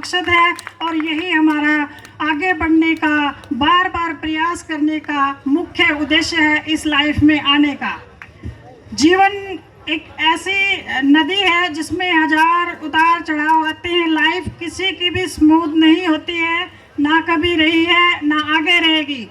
मकसद है और यही हमारा आगे बढ़ने का, बार बार प्रयास करने का मुख्य उद्देश्य है इस लाइफ में आने का। जीवन एक ऐसी नदी है जिसमें हजार उतार चढ़ाव आते हैं। लाइफ किसी की भी स्मूथ नहीं होती है, ना कभी रही है ना आगे रहेगी।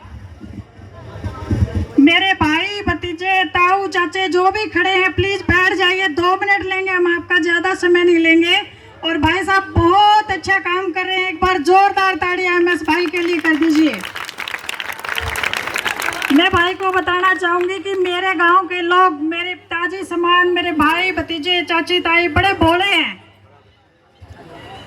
मेरे भाई भतीजे ताऊ चाचे जो भी खड़े हैं प्लीज बैठ जाइए, 2 मिनट लेंगे हम, आपका ज्यादा समय नहीं लेंगे। और भाई साहब बहुत अच्छा काम कर रहे हैं, एक बार जोरदार ताड़ियां एमएस भाई के लिए कर दीजिए। मैं भाई को बताना चाहूंगी कि मेरे गांव के लोग, मेरे पिताजी समान, मेरे भाई भतीजे चाची ताई बड़े भोले हैं।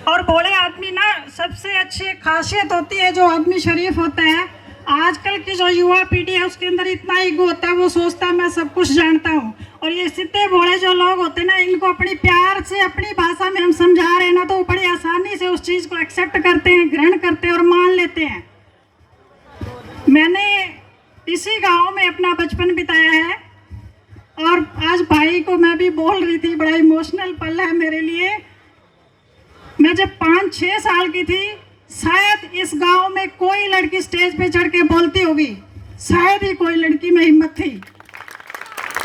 और भोले आदमी ना सबसे अच्छी खासियत होती है जो आदमी शरीफ होता है। आजकल की जो युवा पीढ़ी है उसके अंदर इतना ईगो होता है, वो सोचता है मैं सब कुछ जानता हूँ। और ये सीधे भोले जो लोग होते हैं ना, इनको अपनी प्यार से अपनी भाषा में हम समझा रहे हैं ना, तो वो बड़ी आसानी से उस चीज़ को एक्सेप्ट करते हैं, ग्रहण करते हैं और मान लेते हैं। मैंने इसी गांव में अपना बचपन बिताया है और आज भाई को मैं भी बोल रही थी, बड़ा इमोशनल पल है मेरे लिए। मैं जब 5-6 साल की थी, शायद इस गांव में कोई लड़की स्टेज पे चढ़ के बोलती होगी, शायद ही कोई लड़की में हिम्मत थी।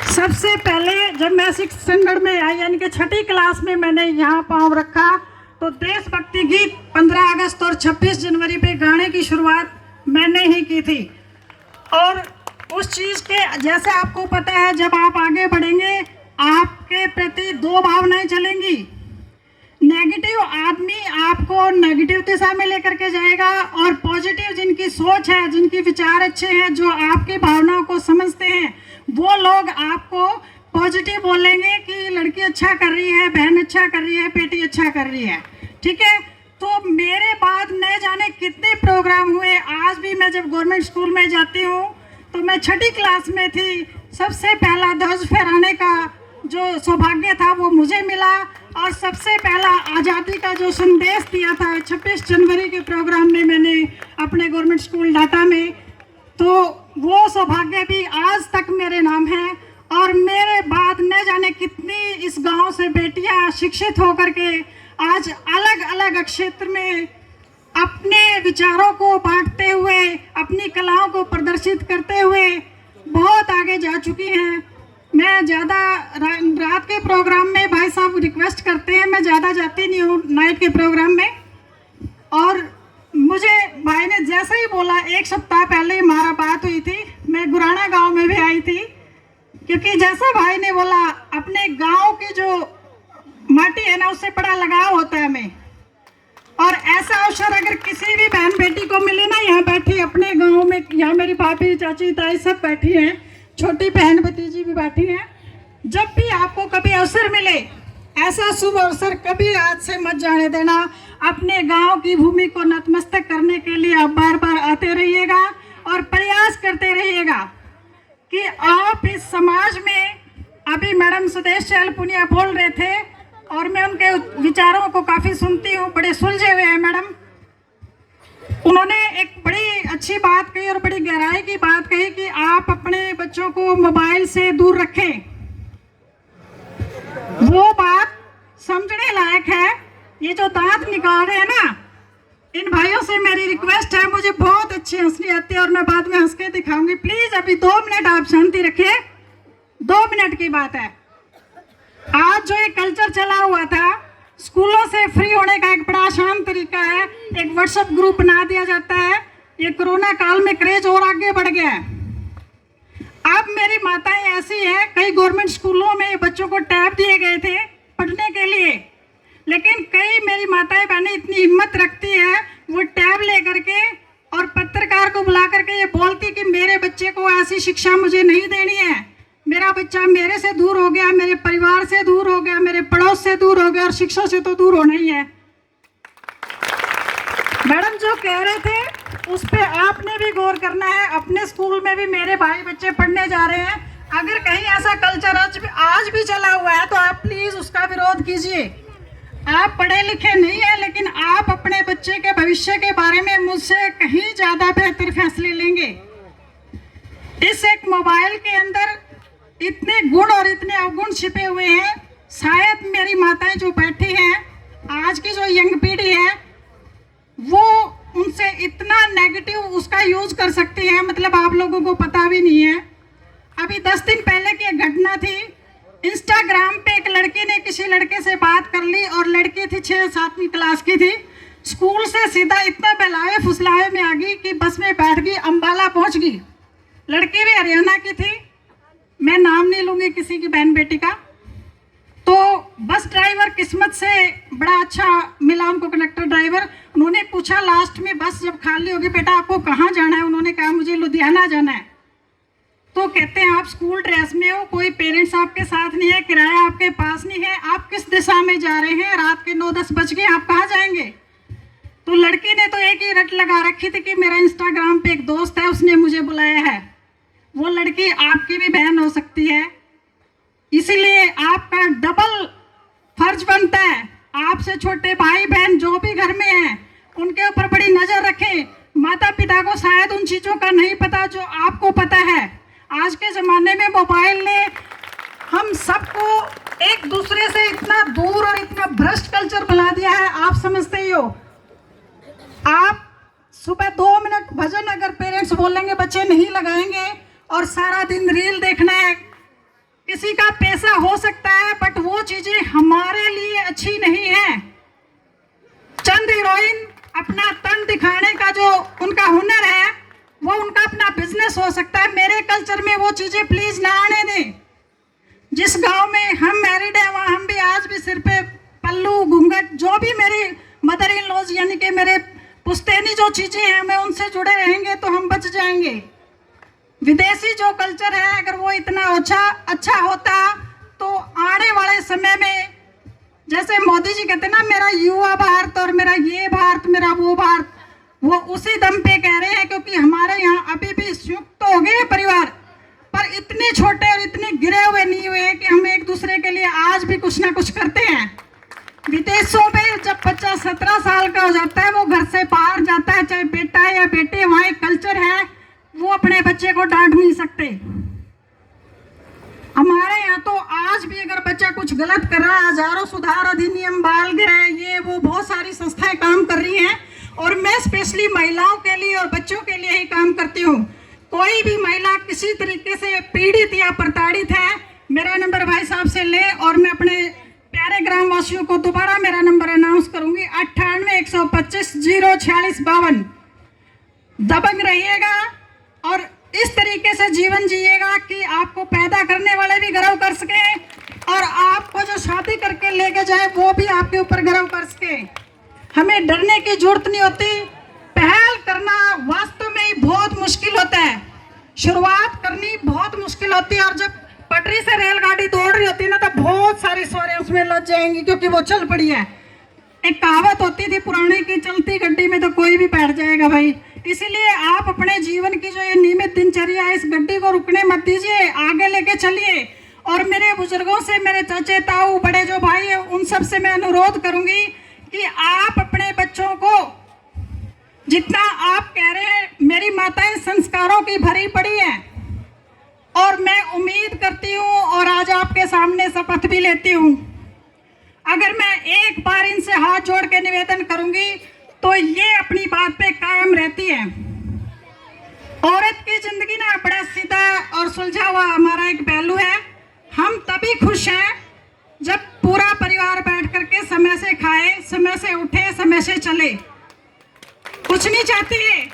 सबसे पहले जब मैं 6th स्टैंडर्ड में आई, यानी कि 6ठी क्लास में मैंने यहाँ पाँव रखा, तो देशभक्ति गीत 15 अगस्त और 26 जनवरी पे गाने की शुरुआत मैंने ही की थी। और उस चीज़ के जैसे आपको पता है, जब आप आगे बढ़ेंगे आपके प्रति 2 भावनाएं चलेंगी। नेगेटिव आदमी आपको नेगेटिव दिशा में लेकर के जाएगा और पॉजिटिव जिनकी सोच है, जिनके विचार अच्छे हैं, जो आपकी भावनाओं को समझते हैं, वो लोग आपको पॉजिटिव बोलेंगे कि लड़की अच्छा कर रही है, बहन अच्छा कर रही है, बेटी अच्छा कर रही है। ठीक है, तो मेरे बाद न जाने कितने प्रोग्राम हुए। आज भी मैं जब गवर्नमेंट स्कूल में जाती हूँ तो मैं 6ठी क्लास में थी, सबसे पहला ध्वज फहराने का जो सौभाग्य था वो मुझे मिला। और सबसे पहला आज़ादी का जो संदेश दिया था 26 जनवरी के प्रोग्राम में मैंने अपने गवर्नमेंट स्कूल डाटा में, तो वो सौभाग्य भी आज तक मेरे नाम है। और मेरे बाद न जाने कितनी इस गांव से बेटियां शिक्षित होकर के आज अलग अलग क्षेत्र में अपने विचारों को बांटते हुए, अपनी कलाओं को प्रदर्शित करते हुए बहुत आगे जा चुकी हैं। मैं ज़्यादा रात के प्रोग्राम में भाई साहब रिक्वेस्ट करते हैं, मैं ज़्यादा जाती नहीं हूँ नाइट के प्रोग्राम में। और मुझे भाई ने जैसे ही बोला, 1 सप्ताह पहले हमारा बात हुई थी, मैं गुराना गांव में भी आई थी, क्योंकि जैसा भाई ने बोला अपने गांव की जो माटी है ना उससे बड़ा लगाव होता है हमें। और ऐसा अवसर अगर किसी भी बहन बेटी को मिले ना, यहाँ बैठी अपने गाँव में, यहाँ मेरी भाभी चाची ताई सब बैठी हैं, छोटी बहन भतीजी भी बैठी हैं, जब भी आपको कभी अवसर मिले, ऐसा शुभ अवसर कभी आज से मत जाने देना। अपने गांव की भूमि को नतमस्तक करने के लिए आप बार बार आते रहिएगा और प्रयास करते रहिएगा कि आप इस समाज में, अभी मैडम सुदेश चहल पुनिया बोल रहे थे और मैं उनके विचारों को काफ़ी सुनती हूँ, बड़े सुलझे हुए हैं मैडम। उन्होंने एक बड़ी अच्छी बात कही और बड़ी गहराई की बात कही कि आप अपने बच्चों को मोबाइल से दूर रखें। वो बात समझने लायक है। ये जो दांत निकाल रहे हैं ना, इन भाइयों से मेरी रिक्वेस्ट है, मुझे बहुत अच्छी हंसनी आती है और मैं बाद में हंस के दिखाऊंगी। प्लीज अभी 2 मिनट आप शांति रखिए, 2 मिनट की बात है। आज जो एक कल्चर चला हुआ था, स्कूलों से फ्री होने का एक बड़ा आसान तरीका है, एक व्हाट्सएप ग्रुप बना दिया जाता है। ये कोरोना काल में क्रेज और आगे बढ़ गया है। अब मेरी माताएं ऐसी हैं, कई गवर्नमेंट स्कूलों में बच्चों को टैब दिए गए थे पढ़ने के लिए, लेकिन कई मेरी माताएं बहनें इतनी हिम्मत रखती है, वो टैब ले करके और पत्रकार को बुला करके ये बोलती कि मेरे बच्चे को ऐसी शिक्षा मुझे नहीं देनी है, मेरा बच्चा मेरे से दूर हो गया, मेरे परिवार से दूर हो गया, मेरे पड़ोस से दूर हो गया, और शिक्षा से तो दूर होना ही है। मैडम जो कह रहे थे उस पे आपने भी गौर करना है। अपने स्कूल में भी मेरे भाई बच्चे पढ़ने जा रहे हैं, अगर कहीं ऐसा कल्चर आज भी चला हुआ है तो आप प्लीज उसका विरोध कीजिए। आप पढ़े लिखे नहीं है, लेकिन आप अपने बच्चे के भविष्य के बारे में मुझसे कहीं ज्यादा बेहतर फैसले लेंगे। इस एक मोबाइल के अंदर इतने गुण और इतने अवगुण छिपे हुए हैं। शायद मेरी माताएं जो बैठी हैं, आज की जो यंग पीढ़ी है, नेगेटिव उसका यूज कर सकती हैं, मतलब आप लोगों को पता भी नहीं है। अभी 10 दिन पहले की एक घटना थी। इंस्टाग्राम पे एक लड़की ने किसी लड़के से बात कर ली और लड़की थी 6-7वीं क्लास की थी। स्कूल से सीधा इतना बहलावे फुसलावे में आ गई कि बस में बैठ गई, अम्बाला पहुंच गई। लड़की भी हरियाणा की थी, मैं नाम नहीं लूँगी किसी की बहन बेटी का। तो बस ड्राइवर किस्मत से बड़ा अच्छा मिला उनको, कंडक्टर ड्राइवर। उन्होंने पूछा लास्ट में बस जब खाली होगी, बेटा आपको कहाँ जाना है? उन्होंने कहा मुझे लुधियाना जाना है। तो कहते हैं आप स्कूल ड्रेस में हो, कोई पेरेंट्स आपके साथ नहीं है, किराया आपके पास नहीं है, आप किस दिशा में जा रहे हैं? रात के 9-10 बज गए, आप कहाँ जाएंगे? तो लड़की ने तो एक ही रट लगा रखी थी कि मेरा इंस्टाग्राम पे एक दोस्त है, उसने मुझे बुलाया है। वो लड़की आपकी भी बहन हो सकती है, इसीलिए आपका डबल फर्ज बनता है। आपसे छोटे भाई बहन जो भी घर में हैं, उनके ऊपर बड़ी नज़र रखें। माता पिता को शायद उन चीज़ों का नहीं पता जो आपको पता है। आज के ज़माने में मोबाइल ने हम सबको एक दूसरे से इतना दूर और इतना भ्रष्ट कल्चर बना दिया है, आप समझते ही हो। आप सुबह 2 मिनट भजन अगर पेरेंट्स बोलेंगे बच्चे नहीं लगाएंगे, और सारा दिन रील देखना है। किसी का पैसा हो सकता है, बट वो चीज़ें हमारे लिए अच्छी नहीं है। चंद हीरोइन अपना तन दिखाने का जो उनका हुनर है, वो उनका अपना बिजनेस हो सकता है। मेरे कल्चर में वो चीज़ें प्लीज़ ना आने दें। जिस गांव में हम मैरिड हैं, वहाँ हम भी आज भी सिर पे पल्लू घूंघट, जो भी मेरी मदर इन लॉज यानी कि मेरे पुश्तैनी जो चीज़ें हैं, हमें उनसे जुड़े रहेंगे तो हम बच जाएंगे। विदेशी जो कल्चर है, अगर वो इतना अच्छा होता तो आने वाले समय में, जैसे मोदी जी कहते हैं ना, मेरा युवा भारत और मेरा ये भारत, मेरा वो भारत, वो उसी दम पे कह रहे हैं। क्योंकि हमारे यहाँ अभी भी संयुक्त तो हो गए परिवार, पर इतने छोटे और इतने गिरे हुए नहीं हुए कि हम एक दूसरे के लिए आज भी कुछ ना कुछ करते हैं। विदेशों में जब बच्चा 17 साल का हो जाता है, वो घर से बाहर जाता है, चाहे बेटा है या बेटे, वहाँ एक कल्चर है, वो अपने बच्चे को डांट नहीं सकते। हमारे यहाँ तो आज भी अगर बच्चा कुछ गलत कर रहा है, हजारों सुधार अधिनियम, बाल गृह, ये वो बहुत सारी संस्थाएं काम कर रही हैं। और मैं स्पेशली महिलाओं के लिए और बच्चों के लिए ही काम करती हूँ। कोई भी महिला किसी तरीके से पीड़ित या प्रताड़ित है, मेरा नंबर भाई साहब से ले, और मैं अपने प्यारे ग्राम वासियों को दोबारा मेरा नंबर अनाउंस करूंगी, 98-125-04652। दबंग रहिएगा और इस तरीके से जीवन जिएगा कि आपको पैदा करने वाले भी गर्व कर सके, और आपको जो शादी करके लेके जाए वो भी आपके ऊपर गर्व कर सके। हमें डरने की जरूरत नहीं होती। पहल करना वास्तव में ही बहुत मुश्किल होता है, शुरुआत करनी बहुत मुश्किल होती है। और जब पटरी से रेलगाड़ी दौड़ रही होती है ना, तो बहुत सारी सवारियां उसमें लग जाएंगी, क्योंकि वो चल पड़ी है। एक कहावत होती थी पुराने की, चलती गड्डी में तो कोई भी बैठ जाएगा भाई। इसीलिए आप अपने जीवन की जो ये नियमित दिनचर्या है, इस गड्डी को रुकने मत दीजिए, आगे लेके चलिए। और मेरे बुजुर्गों से, मेरे चाचे ताऊ बड़े जो भाई है, उन सब से मैं अनुरोध करूंगी कि आप अपने बच्चों को जितना आप कह रहे हैं, मेरी माताएं संस्कारों की भरी पड़ी हैं, और मैं उम्मीद करती हूँ और आज आपके सामने शपथ भी लेती हूँ, अगर मैं एक बार इनसे हाथ जोड़ के निवेदन करूंगी तो ये अपनी बात पे कायम रहती है। औरत की जिंदगी ना बड़ा सीधा और सुलझा हुआ हमारा एक पहलू है। हम तभी खुश हैं जब पूरा परिवार बैठ करके समय से खाए, समय से उठे, समय से चले। कुछ नहीं चाहती है,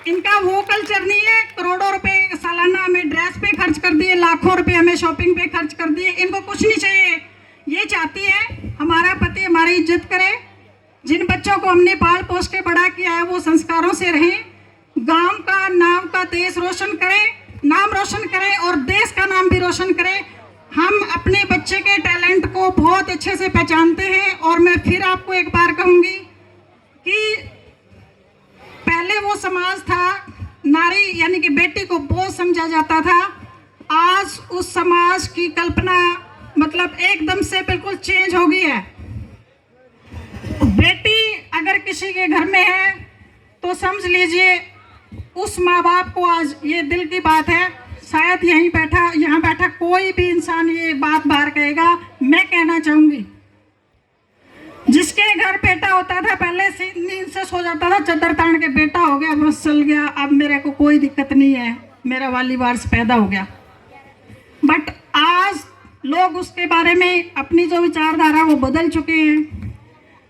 इनका वो कल्चर नहीं है करोड़ों रुपए सालाना हमें ड्रेस पे खर्च कर दिए, लाखों रुपए हमें शॉपिंग पे खर्च कर दिए। इनको कुछ नहीं चाहिए। ये चाहती है हमारा पति हमारी इज्जत करे, जिन बच्चों को हमने पाल पोस के बड़ा किया है वो संस्कारों से रहें, गांव का नाम का देश रोशन करें, नाम रोशन करें और देश का नाम भी रोशन करें। हम अपने बच्चे के टैलेंट को बहुत अच्छे से पहचानते हैं। और मैं फिर आपको एक बार कहूँगी कि पहले वो समाज था, नारी यानी कि बेटी को बोझ समझा जाता था। आज उस समाज की कल्पना मतलब एकदम से बिल्कुल चेंज हो गई है। बेटी अगर किसी के घर में है तो समझ लीजिए उस माँ बाप को, आज ये दिल की बात है, शायद यहाँ बैठा कोई भी इंसान ये बात बाहर कहेगा, मैं कहना चाहूँगी, जिसके घर बेटा होता था पहले से नींद से सो जाता था, चद्दर तान के बेटा हो गया बस चल गया, अब मेरे को कोई दिक्कत नहीं है, मेरा वाली वारिस पैदा हो गया। बट आज लोग उसके बारे में अपनी जो विचारधारा वो बदल चुके हैं।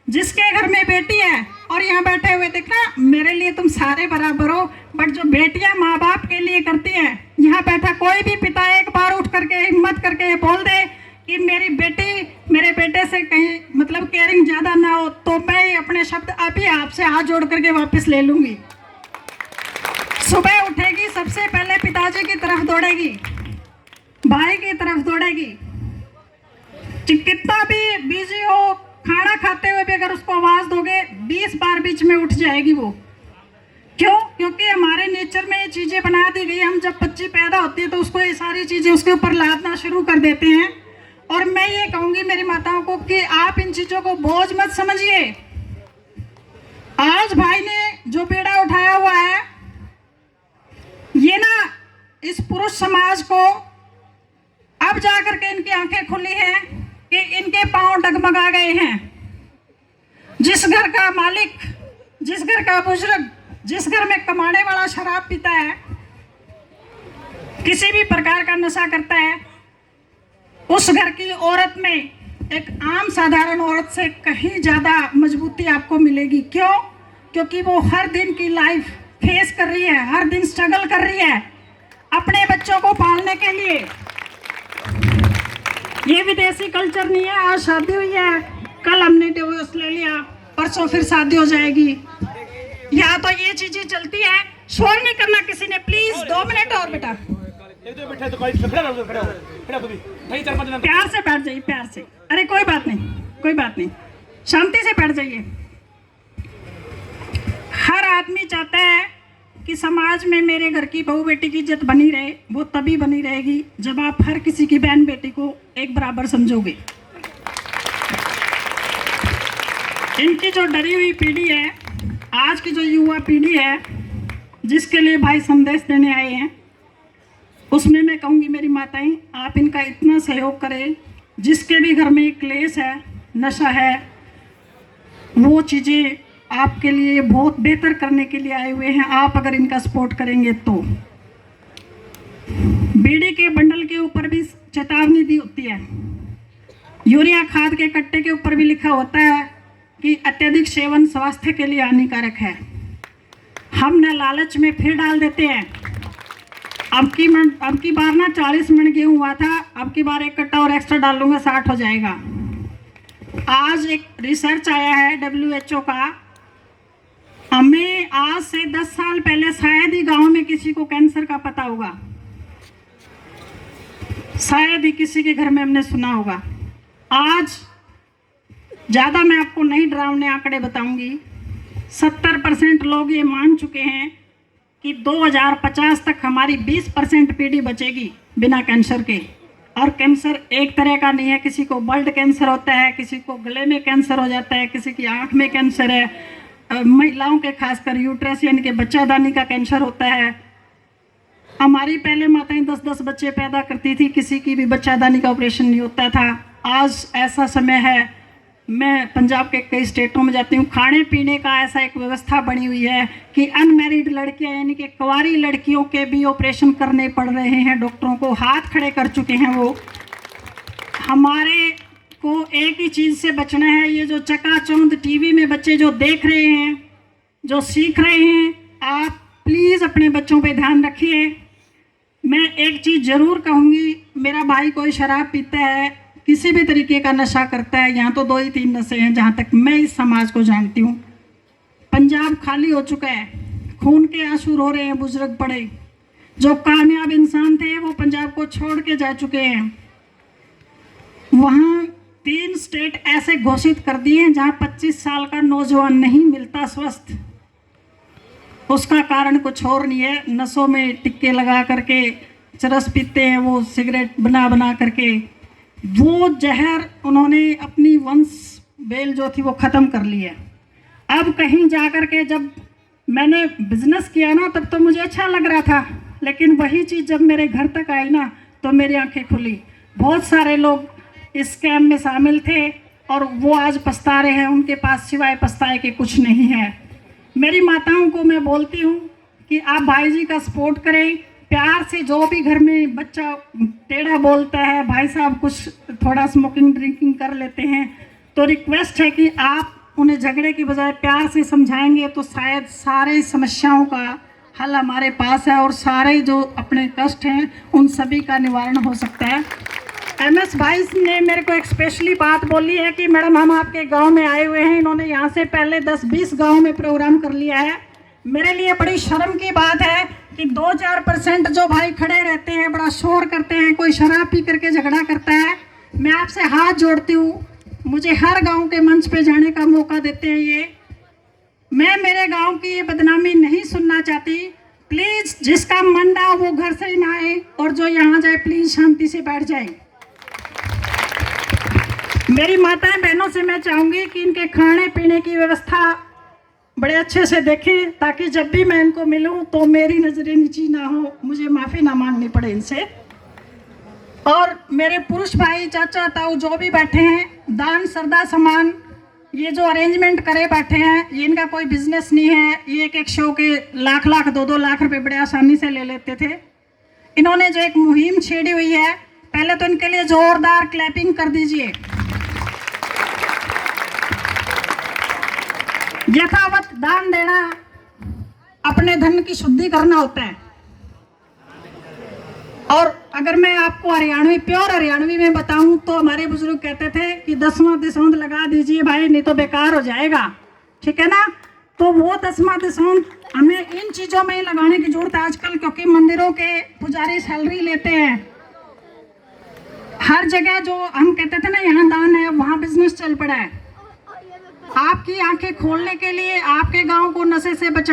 जिसके घर में बेटी है और यहाँ बैठे हुए देखना, मेरे लिए तुम सारे बराबर हो, बट जो बेटियां माँ बाप के लिए करती हैं, यहाँ बैठा कोई भी पिता एक बार उठ करके हिम्मत करके ये बोल दे कि मेरी बेटी मेरे बेटे से कहीं मतलब केयरिंग ज़्यादा ना हो, तो मैं अपने शब्द अभी आपसे हाथ जोड़ करके वापस ले लूँगी। सुबह उठेगी सबसे पहले पिताजी की तरफ दौड़ेगी, भाई की तरफ दौड़ेगी। कितना भी बिजी हो, खाना खाते हुए भी अगर उसको आवाज़ दोगे 20 बार बीच में उठ जाएगी वो। क्यों? क्योंकि हमारे नेचर में ये चीज़ें बना दी गई। हम जब बच्ची पैदा होती है तो उसको ये सारी चीज़ें उसके ऊपर लादना शुरू कर देते हैं। और मैं ये कहूँगी मेरी माताओं को कि आप इन चीज़ों को बोझ मत समझिए। आज भाई ने जो बेड़ा उठाया हुआ है, ये ना इस पुरुष समाज को अब जा करके इनकी आंखें खुली हैं कि इनके पांव डगमगा गए हैं। जिस घर का मालिक, जिस घर का बुजुर्ग, जिस घर में कमाने वाला शराब पीता है, किसी भी प्रकार का नशा करता है, उस घर की औरत में एक आम साधारण औरत से कहीं ज़्यादा मजबूती आपको मिलेगी। क्यों? क्योंकि वो हर दिन की लाइफ फेस कर रही है, हर दिन स्ट्रगल कर रही है अपने बच्चों को पालने के लिए। ये विदेशी कल्चर नहीं है। आज शादी हुई है, कल हमने डिवोर्स ले लिया, परसों फिर शादी हो जाएगी। यहाँ तो ये चीजें चलती है। शोर नहीं करना किसी ने, प्लीज 2 मिनट और बेटा। प्यार से बैठ जाइए, प्यार से। अरे कोई बात नहीं, कोई बात नहीं, शांति से बैठ जाइए। हर आदमी चाहता है कि समाज में मेरे घर की बहू बेटी की इज्जत बनी रहे। वो तभी बनी रहेगी जब आप हर किसी की बहन बेटी को एक बराबर समझोगे। इनकी जो डरी हुई पीढ़ी है, आज की जो युवा पीढ़ी है, जिसके लिए भाई संदेश देने आए हैं, उसमें मैं कहूँगी मेरी माताएं, आप इनका इतना सहयोग करें। जिसके भी घर में क्लेश है, नशा है, वो चीज़ें आपके लिए बहुत बेहतर करने के लिए आए हुए हैं। आप अगर इनका सपोर्ट करेंगे तो। बीड़ी के बंडल के ऊपर भी चेतावनी दी होती है। यूरिया खाद के कट्टे के ऊपर भी लिखा होता है कि अत्यधिक सेवन स्वास्थ्य के लिए हानिकारक है। हम न लालच में फिर डाल देते हैं। अब की बार ना 40 मन गेहूँ हुआ था, अब की बार एक कट्टा और एक्स्ट्रा डाल लूँगा, 60 हो जाएगा। आज एक रिसर्च आया है WHO का, हमें आज से 10 साल पहले शायद ही गांव में किसी को कैंसर का पता होगा, शायद ही किसी के घर में हमने सुना होगा। आज ज़्यादा मैं आपको नहीं डरावने आंकड़े बताऊंगी, 70% लोग ये मान चुके हैं कि 2050 तक हमारी 20% पीढ़ी बचेगी बिना कैंसर के। और कैंसर एक तरह का नहीं है, किसी को ब्लड कैंसर होता है, किसी को गले में कैंसर हो जाता है, किसी की आँख में कैंसर है, महिलाओं के खासकर यूट्रस यानी कि बच्चादानी का कैंसर होता है। हमारी पहले माताएं 10-10 बच्चे पैदा करती थी, किसी की भी बच्चादानी का ऑपरेशन नहीं होता था। आज ऐसा समय है, मैं पंजाब के कई स्टेटों में जाती हूँ, खाने पीने का ऐसा एक व्यवस्था बनी हुई है कि अनमैरिड लड़कियां यानी कि कुंवारी लड़कियों के भी ऑपरेशन करने पड़ रहे हैं। डॉक्टरों को हाथ खड़े कर चुके हैं वो। हमारे को एक ही चीज़ से बचना है, ये जो चकाचौंध टीवी में बच्चे जो देख रहे हैं, जो सीख रहे हैं, आप प्लीज़ अपने बच्चों पे ध्यान रखिए। मैं एक चीज़ ज़रूर कहूँगी, मेरा भाई कोई शराब पीता है, किसी भी तरीके का नशा करता है, यहाँ तो 2 ही 3 नशे हैं जहाँ तक मैं इस समाज को जानती हूँ। पंजाब खाली हो चुका है, खून के आंसू रो रहे हैं बुजुर्ग बड़े। जो कामयाब इंसान थे वो पंजाब को छोड़ के जा चुके हैं। वहाँ 3 स्टेट ऐसे घोषित कर दिए हैं जहाँ 25 साल का नौजवान नहीं मिलता स्वस्थ। उसका कारण कुछ और नहीं है, नशों में टिक्के लगा करके चरस पीते हैं, वो सिगरेट बना बना करके वो जहर उन्होंने अपनी वंश बेल जो थी वो ख़त्म कर ली है। अब कहीं जा कर के जब मैंने बिजनेस किया ना, तब तो मुझे अच्छा लग रहा था, लेकिन वही चीज़ जब मेरे घर तक आई ना तो मेरी आंखें खुली। बहुत सारे लोग इस स्कैम में शामिल थे और वो आज पछता रहे हैं, उनके पास सिवाय पछताए के कुछ नहीं है। मेरी माताओं को मैं बोलती हूँ कि आप भाई जी का सपोर्ट करें, प्यार से। जो भी घर में बच्चा टेढ़ा बोलता है, भाई साहब कुछ थोड़ा स्मोकिंग ड्रिंकिंग कर लेते हैं, तो रिक्वेस्ट है कि आप उन्हें झगड़े की बजाय प्यार से समझाएंगे तो शायद सारे समस्याओं का हल हमारे पास है और सारे जो अपने कष्ट हैं उन सभी का निवारण हो सकता है। MS भाई ने मेरे को एक स्पेशली बात बोली है कि मैडम हम आपके गांव में आए हुए हैं। इन्होंने यहाँ से पहले 10-20 गांव में प्रोग्राम कर लिया है। मेरे लिए बड़ी शर्म की बात है कि 2-4% जो भाई खड़े रहते हैं, बड़ा शोर करते हैं, कोई शराब पी करके झगड़ा करता है। मैं आपसे हाथ जोड़ती हूँ, मुझे हर गांव के मंच पे जाने का मौका देते हैं ये। मैं मेरे गांव की ये बदनामी नहीं सुनना चाहती। प्लीज़ जिसका मन ना हो वो घर से ही ना आए, और जो यहाँ जाए प्लीज़ शांति से बैठ जाए। मेरी माताएं बहनों से मैं चाहूँगी कि इनके खाने पीने की व्यवस्था बड़े अच्छे से देखें, ताकि जब भी मैं इनको मिलूं तो मेरी नज़रें नीची ना हो, मुझे माफ़ी ना मांगनी पड़े इनसे। और मेरे पुरुष भाई, चाचा ताऊ जो भी बैठे हैं, दान श्रद्धा समान ये जो अरेंजमेंट करे बैठे हैं, ये इनका कोई बिजनेस नहीं है। ये एक शो के लाख 2-2 लाख रुपए बड़े आसानी से ले लेते थे। इन्होंने जो एक मुहिम छेड़ी हुई है, पहले तो इनके लिए जोरदार क्लैपिंग कर दीजिए। यथावत दान देना अपने धन की शुद्धि करना होता है। और अगर मैं आपको हरियाणवी, प्योर हरियाणवी में बताऊं तो हमारे बुजुर्ग कहते थे कि 10वां दिसौंद लगा दीजिए भाई, नहीं तो बेकार हो जाएगा। ठीक है ना? तो वो 10वां दिसौंद हमें इन चीज़ों में लगाने की जरूरत है आजकल, क्योंकि मंदिरों के पुजारी सैलरी लेते हैं। हर जगह जो हम कहते थे ना यहाँ दान है, वहाँ बिजनेस चल पड़ा है। आपकी आंखें खोलने के लिए, आपके गांव को नशे से बचा